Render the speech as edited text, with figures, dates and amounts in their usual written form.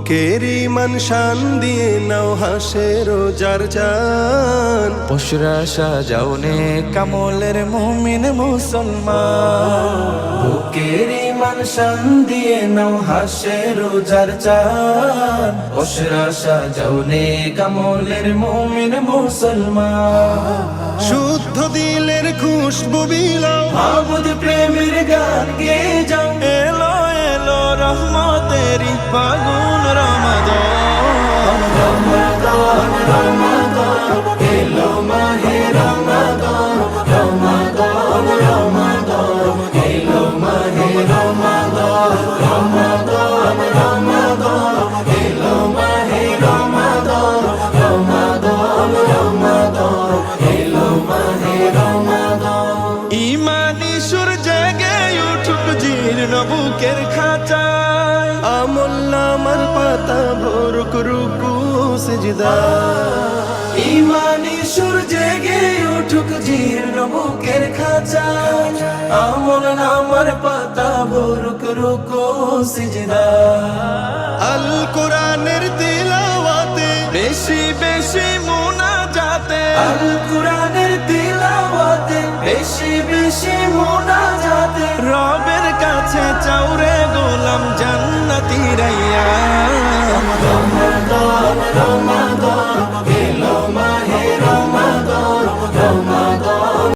বুকের ইমান শান দিয়ে নাও হাসে রোজার চান, পশুরা সাজাওনে কামলের মুমিন মুসলমান। বুকের ইমান শান দিয়ে নাও হাসে রোজার চান, পশুরা সাজাওনে কামলের মুমিন মুসলমান। শুদ্ধ দিলের খুশবু বিলাও, মাবুদ প্রেমের গান গেয়ে যাও। এলো এলো রহমতেরি ফাগুন রমাদান, রমাদান রমাদান এলো মাহে রমাদান, রমাদান রমাদান এলো মাহে রমাদান, রমাদান রমাদান এলো মাহে রমাদান, রমাদান রমাদান এলো মাহে রমাদান। ইমানি সুর জেগে উঠুক জীর্ণ বুকের খাঁচায়, আমল নামার পাতা ভরুক রুকু সিজদা। ইমানি সুর জেগে উঠুক জীর্ণ বুকের খাঁচায়, আমল নামার পাতা ভরুক রুকু সিজদা। আল কোরআনের তিলাওয়াতে বেশি বেশি মুনাজাতে, আল কুরআনের তিলাওয়াতে বেশি বেশি মুনাজাতে, রবের কাছে চাও রে গোলাম জান্নাতি রাইয়া।